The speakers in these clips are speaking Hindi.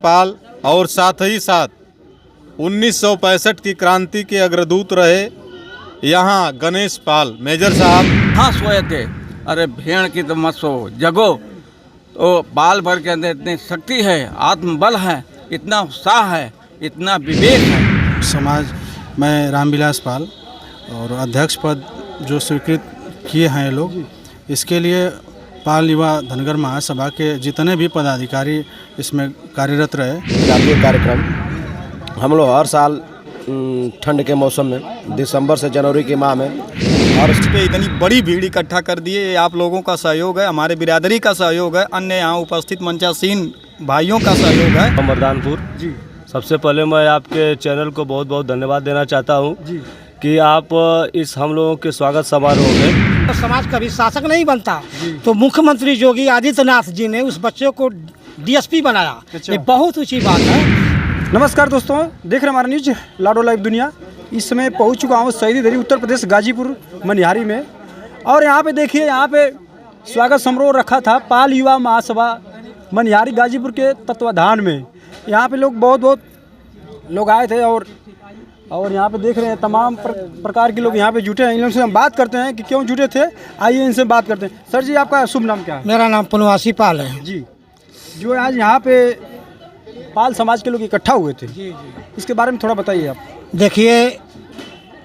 पाल और साथ ही साथ 1965 की क्रांति के अग्रदूत रहे यहाँ गणेश पाल मेजर साहब। हाँ सोए थे। अरे भेड़ की तो मत सो, जगो। तो बाल भर के अंदर इतनी शक्ति है, आत्मबल है, इतना उत्साह है, इतना विवेक है। समाज में रामविलास पाल और अध्यक्ष पद जो स्वीकृत किए हैं लोग, इसके लिए पाल युवा धनगर महासभा के जितने भी पदाधिकारी इसमें कार्यरत रहे। जातीय कार्यक्रम हम लोग हर साल ठंड के मौसम में दिसंबर से जनवरी के माह में और इस पे इतनी बड़ी भीड़ इकट्ठा कर दिए। ये आप लोगों का सहयोग है, हमारे बिरादरी का सहयोग है, अन्य यहाँ उपस्थित मंचासीन भाइयों का सहयोग है। मर्दानपुर जी, सबसे पहले मैं आपके चैनल को बहुत बहुत धन्यवाद देना चाहता हूँ कि आप इस हम लोगों के स्वागत समारोह में तो समाज कभी शासक नहीं बनता, तो मुख्यमंत्री योगी आदित्यनाथ जी ने उस बच्चे को डीएसपी बनाया। ये बहुत ऊंची बात है। नमस्कार दोस्तों, देख रहे हमारा न्यूज लाडो लाइव दुनिया। इस समय पहुंच चुका हूँ शहीदी दरी उत्तर प्रदेश गाजीपुर मनिहारी में, और यहाँ पे देखिए, यहाँ पे स्वागत समारोह रखा था पाल युवा महासभा मनिहारी गाजीपुर के तत्वाधान में। यहाँ पे लोग बहुत लोग आए थे और यहाँ पे देख रहे हैं तमाम प्रकार के लोग यहाँ पे जुटे हैं। इन लोगों से हम बात करते हैं कि क्यों जुटे थे। आइए इनसे बात करते हैं। सर जी, आपका शुभ नाम क्या है? मेरा नाम पुनवासी पाल है जी। जो आज यहाँ पे पाल समाज के लोग इकट्ठा हुए थे, जी, इसके बारे में थोड़ा बताइए आप। देखिए,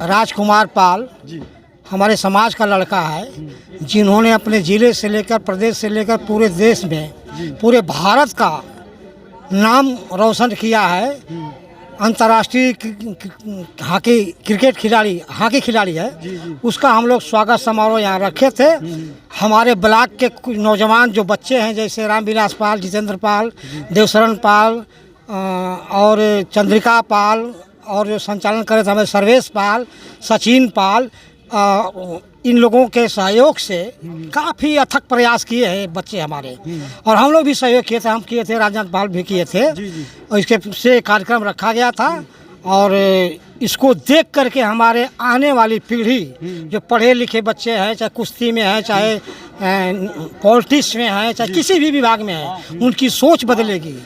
राजकुमार पाल जी हमारे समाज का लड़का है, जिन्होंने अपने ज़िले से लेकर प्रदेश से लेकर पूरे देश में, पूरे भारत का नाम रोशन किया है। अंतर्राष्ट्रीय हॉकी खिलाड़ी है। उसका हम लोग स्वागत समारोह यहाँ रखे थे। हमारे ब्लॉक के कुछ नौजवान जो बच्चे हैं, जैसे रामविलास पाल, जितेंद्र पाल, देवशरण पाल और चंद्रिका पाल, और जो संचालन करे थे हमारे सर्वेश पाल, सचिन पाल, इन लोगों के सहयोग से काफ़ी अथक प्रयास किए हैं बच्चे हमारे, और हम लोग भी सहयोग किए थे। हम किए थे, राजनाथ पाल भी किए थे, और इसके से कार्यक्रम रखा गया था। और इसको देख करके हमारे आने वाली पीढ़ी, जो पढ़े लिखे बच्चे हैं, चाहे कुश्ती में है, चाहे पॉलिटिक्स में है, चाहे किसी भी विभाग में है, उनकी सोच बदलेगी।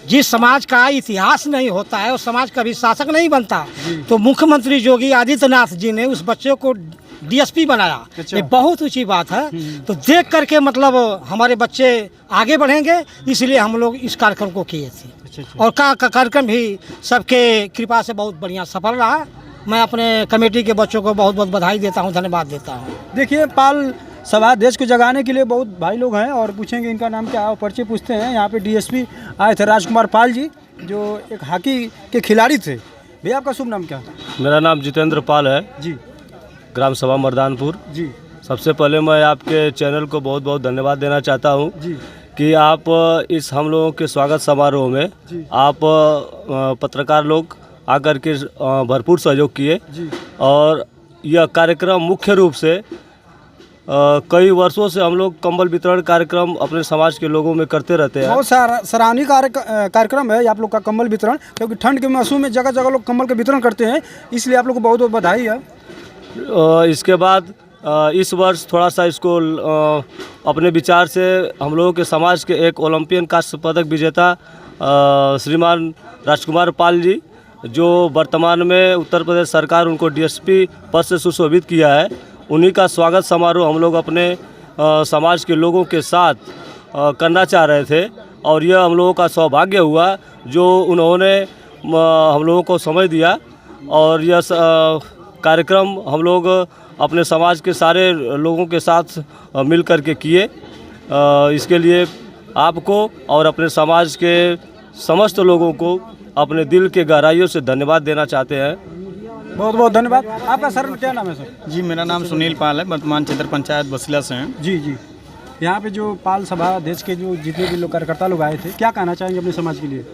जिस समाज का इतिहास नहीं होता है, उस समाज कभी शासक नहीं बनता। तो मुख्यमंत्री योगी आदित्यनाथ जी ने उस बच्चे को डीएसपी बनाया। ये बहुत ऊंची बात है। तो देख करके मतलब हमारे बच्चे आगे बढ़ेंगे, इसलिए हम लोग इस कार्यक्रम को किए थे। और कार्यक्रम भी सबके कृपा से बहुत बढ़िया सफल रहा। मैं अपने कमेटी के बच्चों को बहुत बहुत बधाई देता हूँ, धन्यवाद देता हूँ। देखिए, पाल सभा देश को जगाने के लिए बहुत भाई लोग हैं, और पूछेंगे इनका नाम क्या है, परिचय पूछते हैं। यहाँ पे डीएसपी आए थे राजकुमार पाल जी, जो एक हॉकी के खिलाड़ी थे। भैया, आपका शुभ नाम क्या है? मेरा नाम जितेंद्र पाल है जी। ग्राम सभा मर्दानपुर जी। सबसे पहले मैं आपके चैनल को बहुत बहुत धन्यवाद देना चाहता हूँ कि आप इस हम लोगों के स्वागत समारोह में आप पत्रकार लोग आकर के भरपूर सहयोग किए, और यह कार्यक्रम मुख्य रूप से कई वर्षों से हम लोग कंबल वितरण कार्यक्रम अपने समाज के लोगों में करते रहते हैं। बहुत सराहनीय कार्यक्रम है आप लोग का कंबल वितरण, क्योंकि ठंड के मौसम में जगह जगह लोग कंबल का वितरण करते हैं, इसलिए आप लोग को बहुत बहुत बधाई है। इसके बाद इस वर्ष थोड़ा सा इसको अपने विचार से हम लोगों के समाज के एक ओलंपियन कांस्य पदक विजेता श्रीमान राजकुमार पाल जी, जो वर्तमान में उत्तर प्रदेश सरकार उनको डीएसपी पद से सुशोभित किया है, उन्हीं का स्वागत समारोह हम लोग अपने समाज के लोगों के साथ करना चाह रहे थे। और यह हम लोगों का सौभाग्य हुआ जो उन्होंने हम लोगों को समय दिया, और यह कार्यक्रम हम लोग अपने समाज के सारे लोगों के साथ मिल कर के किए। इसके लिए आपको और अपने समाज के समस्त लोगों को अपने दिल के गहराइयों से धन्यवाद देना चाहते हैं। बहुत बहुत धन्यवाद। आपका सर क्या नाम है? सर जी, मेरा नाम सुनील पाल है, वर्तमान क्षेत्र पंचायत बसिला से हैं। जी जी। यहाँ पे जो पाल सभा देश के जो जितने भी लोग कार्यकर्ता लोग आए थे, क्या कहना चाहेंगे अपने समाज के लिए?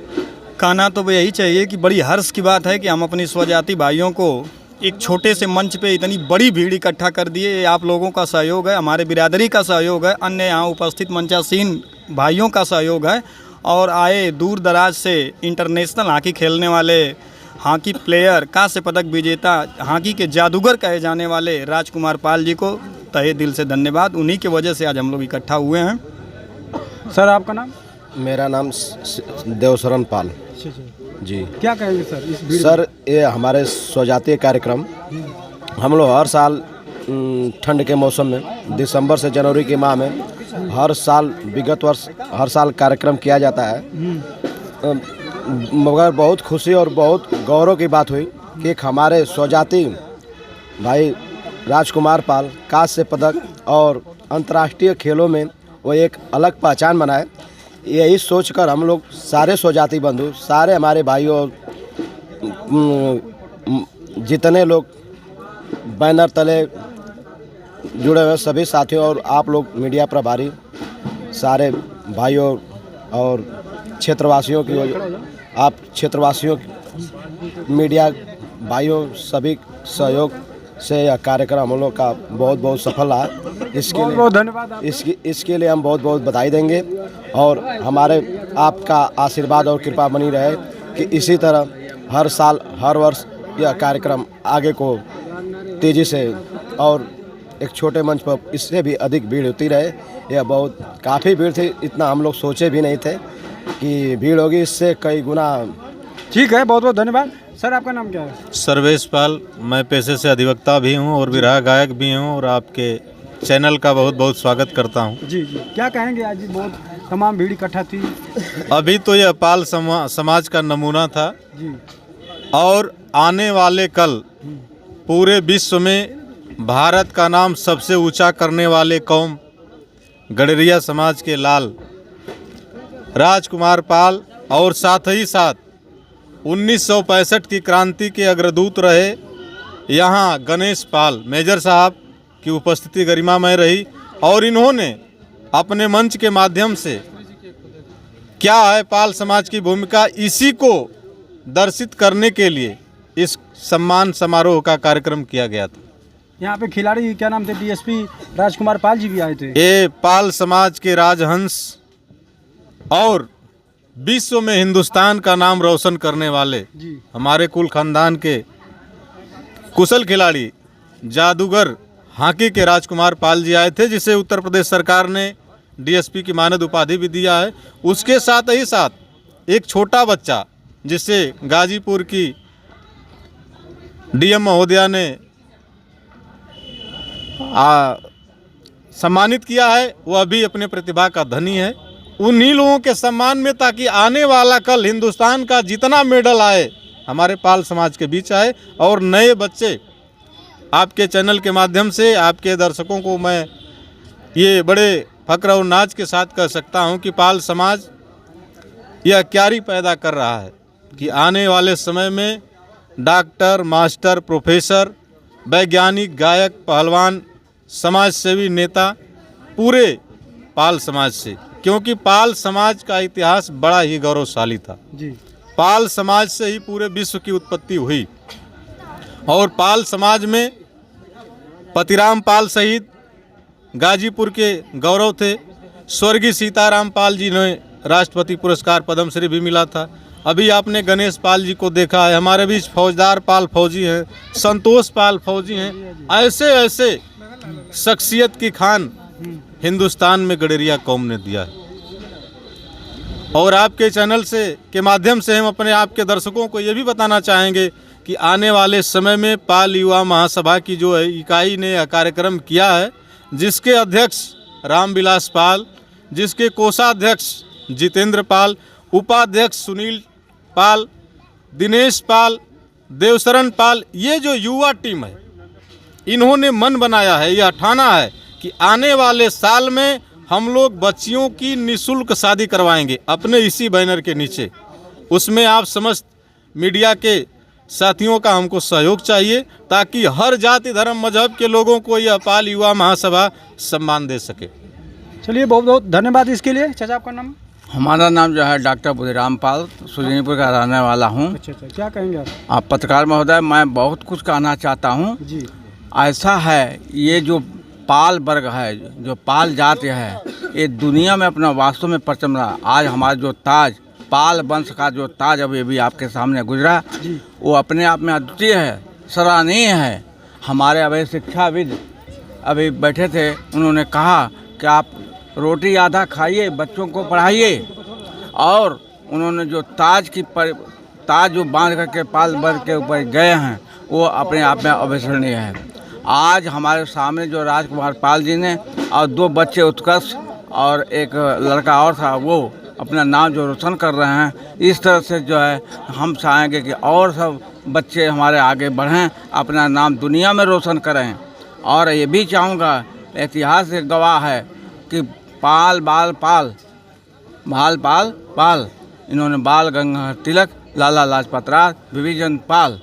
कहना तो यही चाहिए कि बड़ी हर्ष की बात है कि हम अपनी स्वजाति भाइयों को एक छोटे से मंच पे इतनी बड़ी भीड़ इकट्ठा कर दिए। ये आप लोगों का सहयोग है, हमारे बिरादरी का सहयोग है, अन्य यहाँ उपस्थित मंचासीन भाइयों का सहयोग है, और आए दूर दराज से इंटरनेशनल हॉकी खेलने वाले हॉकी प्लेयर, कांस्य पदक विजेता, हॉकी के जादूगर कहे जाने वाले राजकुमार पाल जी को तहे दिल से धन्यवाद। उन्हीं की वजह से आज हम लोग इकट्ठा हुए हैं। सर, आपका नाम? मेरा नाम देवशरण पाल जी। क्या कहेंगे सर इस भीड़ सर, ये हमारे स्वजातीय कार्यक्रम हम लोग हर साल ठंड के मौसम में दिसंबर से जनवरी के माह में हर साल विगत वर्ष हर साल कार्यक्रम किया जाता है। मगर बहुत खुशी और बहुत गौरव की बात हुई कि एक हमारे स्वजाती भाई राजकुमार पाल कांस्य पदक और अंतर्राष्ट्रीय खेलों में वो एक अलग पहचान बनाए। यही सोचकर हम लोग सारे स्वजाति बंधु, सारे हमारे भाइयों, जितने लोग बैनर तले जुड़े हुए सभी साथियों और आप लोग मीडिया प्रभारी सारे भाइयों और क्षेत्रवासियों की, आप क्षेत्रवासियों मीडिया भाइयों सभी सहयोग से यह कार्यक्रम हम लोग का बहुत बहुत सफल रहा। बहुत धन्यवाद इसके लिए हम बहुत बहुत बधाई देंगे और हमारे आपका आशीर्वाद और कृपा बनी रहे कि इसी तरह हर साल हर वर्ष यह कार्यक्रम आगे को तेज़ी से और एक छोटे मंच पर इससे भी अधिक भीड़ होती रहे। यह बहुत काफ़ी भीड़ थी, इतना हम लोग सोचे भी नहीं थे कि भीड़ होगी, इससे कई गुना। ठीक है, बहुत बहुत धन्यवाद। सर, आपका नाम क्या है? सर्वेश पाल। मैं पेशे से अधिवक्ता भी हूं और विरहा गायक भी हूं और आपके चैनल का बहुत बहुत स्वागत करता हूं। जी जी, क्या कहेंगे? आज बहुत तमाम भीड़ इकट्ठा थी। अभी तो यह पाल समाज का नमूना था जी। और आने वाले कल पूरे विश्व में भारत का नाम सबसे ऊंचा करने वाले कौम गडरिया समाज के लाल राजकुमार पाल और साथ ही साथ 1965 की क्रांति के अग्रदूत रहे यहाँ गणेश पाल मेजर साहब की उपस्थिति गरिमामय रही और इन्होंने अपने मंच के माध्यम से क्या है पाल समाज की भूमिका, इसी को दर्शित करने के लिए इस सम्मान समारोह का कार्यक्रम किया गया था। यहाँ पे खिलाड़ी क्या नाम थे? डीएसपी राजकुमार पाल जी भी आए थे। ये पाल समाज के राजहंस और विश्व में हिंदुस्तान का नाम रोशन करने वाले जी। हमारे कुल खानदान के कुशल खिलाड़ी जादूगर हॉकी के राजकुमार पाल जी आए थे, जिसे उत्तर प्रदेश सरकार ने डीएसपी की मानद उपाधि भी दिया है। उसके साथ ही साथ एक छोटा बच्चा जिसे गाजीपुर की डीएम महोदया ने सम्मानित किया है, वह भी अपने प्रतिभा का धनी है। उन्हीं लोगों के सम्मान में, ताकि आने वाला कल हिंदुस्तान का जितना मेडल आए हमारे पाल समाज के बीच आए और नए बच्चे आपके चैनल के माध्यम से आपके दर्शकों को मैं ये बड़े फक्र और नाज के साथ कह सकता हूँ कि पाल समाज यह क्यारी पैदा कर रहा है कि आने वाले समय में डॉक्टर, मास्टर, प्रोफेसर, वैज्ञानिक, गायक, पहलवान, समाज सेवी, नेता पूरे पाल समाज से, क्योंकि पाल समाज का इतिहास बड़ा ही गौरवशाली था जी। पाल समाज से ही पूरे विश्व की उत्पत्ति हुई और पाल समाज में पतिराम पाल सहित गाजीपुर के गौरव थे। स्वर्गीय सीताराम पाल जी ने राष्ट्रपति पुरस्कार पद्मश्री भी मिला था। अभी आपने गणेश पाल जी को देखा है, हमारे बीच फौजदार पाल फौजी हैं, संतोष पाल फौजी हैं। ऐसे ऐसे शख्सियत की खान हिंदुस्तान में गडरिया कौम ने दिया है और आपके चैनल से के माध्यम से हम अपने आपके दर्शकों को ये भी बताना चाहेंगे कि आने वाले समय में पाल युवा महासभा की जो इकाई ने यह कार्यक्रम किया है, जिसके अध्यक्ष रामविलास पाल, जिसके कोषाध्यक्ष जितेंद्र पाल, उपाध्यक्ष सुनील पाल, दिनेश पाल, देवशरण पाल, ये जो युवा टीम है इन्होंने मन बनाया है, यह ठाना है कि आने वाले साल में हम लोग बच्चियों की निःशुल्क शादी करवाएंगे अपने इसी बैनर के नीचे। उसमें आप समस्त मीडिया के साथियों का हमको सहयोग चाहिए ताकि हर जाति धर्म मजहब के लोगों को यह पाल युवा महासभा सम्मान दे सके। चलिए, बहुत बहुत धन्यवाद इसके लिए। चाचा, आपका नाम? हमारा नाम जो है डॉक्टर बुधिराम पाल, सुजनीपुर का रहने वाला हूँ। अच्छा, क्या कहेंगे आप? आप पत्रकार महोदय, मैं बहुत कुछ कहना चाहता हूँ जी। ऐसा है, ये जो पाल वर्ग है, जो पाल जाति है, ये दुनिया में अपना वास्तव में परचम रहा। आज हमारा जो ताज, पाल वंश का जो ताज अभी आपके सामने गुजरा, वो अपने आप में अद्वितीय है, सराहनीय है। हमारे अभी शिक्षाविद अभी बैठे थे, उन्होंने कहा कि आप रोटी आधा खाइए, बच्चों को पढ़ाइए और उन्होंने जो ताज जो बांध करके पाल भर के ऊपर गए हैं वो अपने आप में अविस्मरणीय है। आज हमारे सामने जो राजकुमार पाल जी ने और 2 बच्चे उत्कर्ष और एक लड़का और था वो अपना नाम जो रोशन कर रहे हैं, इस तरह से जो है हम चाहेंगे कि और सब बच्चे हमारे आगे बढ़ें, अपना नाम दुनिया में रोशन करें। और ये भी चाहूँगा, इतिहास एक गवाह है कि पाल बाल पाल भाल पाल पाल, इन्होंने बाल गंगाधर तिलक, लाला लाजपत राय, विभिजन पाल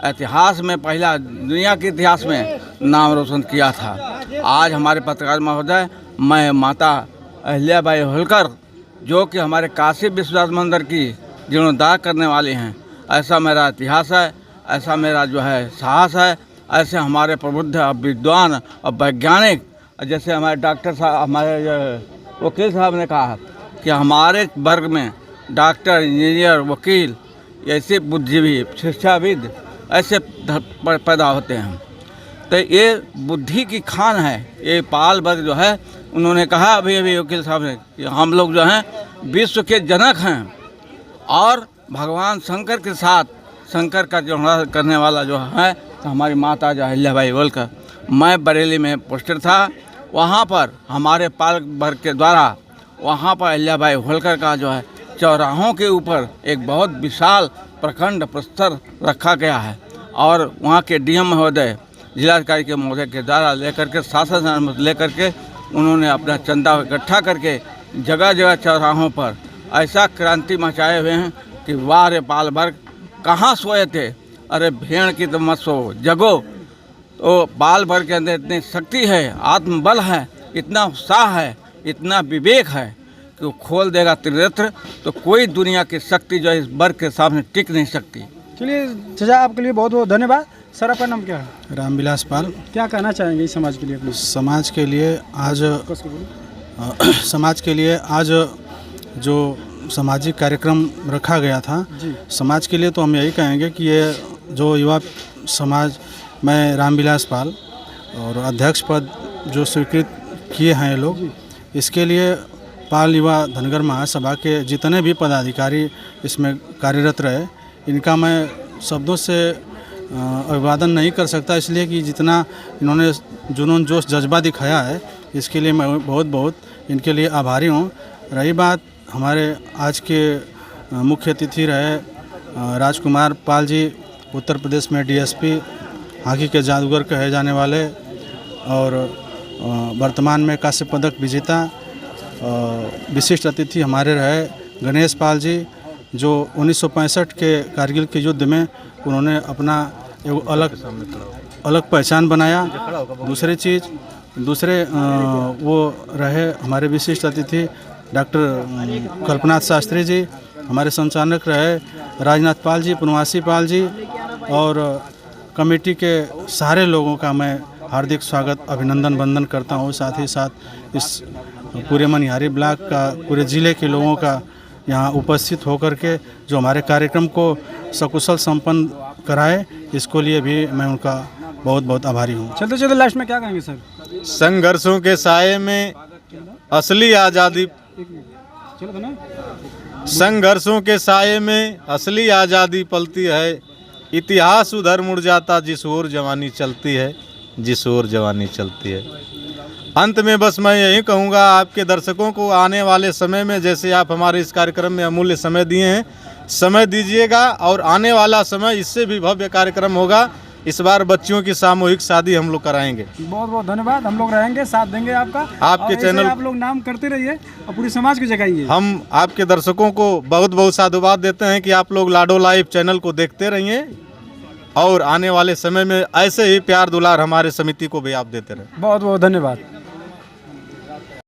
इतिहास में पहला दुनिया के इतिहास में नाम रोशन किया था। आज हमारे पत्रकार महोदय, मैं माता अहिल्याबाई होलकर जो कि हमारे काशी विश्वनाथ मंदिर की जीर्णोद्धार करने वाली हैं, ऐसा मेरा इतिहास है, ऐसा मेरा जो है साहस है। ऐसे हमारे प्रबुद्ध विद्वान और वैज्ञानिक, जैसे हमारे डॉक्टर साहब, हमारे वकील साहब ने कहा कि हमारे वर्ग में डॉक्टर, इंजीनियर, वकील, ऐसे बुद्धिजीवी, शिक्षाविद ऐसे पैदा होते हैं। तो ये बुद्धि की खान है ये पाल वर्ग जो है। उन्होंने कहा अभी वकील साहब ने कि हम लोग जो हैं विश्व के जनक हैं और भगवान शंकर के साथ शंकर का जो करने वाला जो है तो हमारी माता जो अहिल्याबाई होलकर। मैं बरेली में पोस्टर था, वहाँ पर हमारे पाल वर्ग के द्वारा वहाँ पर अहिल्याबाई होलकर का जो है चौराहों के ऊपर एक बहुत विशाल प्रखंड प्रस्तर रखा गया है और वहाँ के डीएम महोदय, जिलाधिकारी के महोदय के द्वारा लेकर के शासन लेकर के उन्होंने अपना चंदा इकट्ठा करके जगह जगह चौराहों पर ऐसा क्रांति मचाए हुए हैं कि वाह रे पाल वर्ग कहाँ सोए थे, अरे भेड़ की तो मत सो, जगो। तो पाल वर्ग के अंदर इतनी शक्ति है, आत्मबल है, इतना उत्साह है, इतना विवेक है कि वो खोल देगा त्रिनेत्र, तो कोई दुनिया की शक्ति जो है इस वर्ग के सामने टिक नहीं सकती। चलिए चाचा, आपके लिए बहुत बहुत धन्यवाद। सर, आपका नाम क्या है? रामविलास पाल। क्या कहना चाहेंगे इस समाज के लिए अपने? समाज के लिए आज जो सामाजिक कार्यक्रम रखा गया था, समाज के लिए तो हम यही कहेंगे कि ये जो युवा समाज, मैं रामविलास पाल और अध्यक्ष पद जो स्वीकृत किए हैं ये लोग, इसके लिए पाल युवा धनगर महासभा के जितने भी पदाधिकारी इसमें कार्यरत रहे, इनका मैं शब्दों से अभिवादन नहीं कर सकता, इसलिए कि जितना इन्होंने जुनून जोश जज्बा दिखाया है, इसके लिए मैं बहुत बहुत इनके लिए आभारी हूँ। रही बात हमारे आज के मुख्य अतिथि रहे राजकुमार पाल जी, उत्तर प्रदेश में डीएसपी, हॉकी के जादूगर कहे जाने वाले और वर्तमान में कांस्य पदक विजेता। विशिष्ट अतिथि हमारे रहे गणेश पाल जी, जो 1965 के कारगिल के युद्ध में उन्होंने अपना एक अलग पहचान बनाया। दूसरे वो रहे हमारे विशिष्ट अतिथि डॉक्टर कल्पनाथ शास्त्री जी, हमारे संचालक रहे राजनाथ पाल जी, पुनवासी पाल जी, और कमेटी के सारे लोगों का मैं हार्दिक स्वागत, अभिनंदन, वंदन करता हूँ। साथ ही साथ इस पूरे मनिहारी ब्लॉक का, पूरे ज़िले के लोगों का यहाँ उपस्थित होकर के जो हमारे कार्यक्रम को सकुशल संपन्न कराए, इसको लिए भी मैं उनका बहुत बहुत आभारी हूँ। चलते चलते लास्ट में क्या कहेंगे सर? संघर्षों के साये में असली आज़ादी, संघर्षों के साये में असली आज़ादी पलती है, इतिहास उधर मुड़ जाता जिस ओर जवानी चलती है, जिस ओर जवानी चलती है। अंत में बस मैं यही कहूँगा आपके दर्शकों को, आने वाले समय में जैसे आप हमारे इस कार्यक्रम में अमूल्य समय दिए हैं, समय दीजिएगा और आने वाला समय इससे भी भव्य कार्यक्रम होगा। इस बार बच्चियों की सामूहिक शादी हम लोग कराएंगे। बहुत बहुत धन्यवाद, हम लोग रहेंगे, साथ देंगे आपका। आपके चैनल आप लोग नाम करते रहिए और पूरी समाज को जगाइए। हम आपके दर्शकों को बहुत बहुत साधुवाद देते हैं कि आप लोग लाडो लाइव चैनल को देखते रहिए और आने वाले समय में ऐसे ही प्यार दुलार हमारे समिति को भी आप देते रहें। बहुत बहुत धन्यवाद।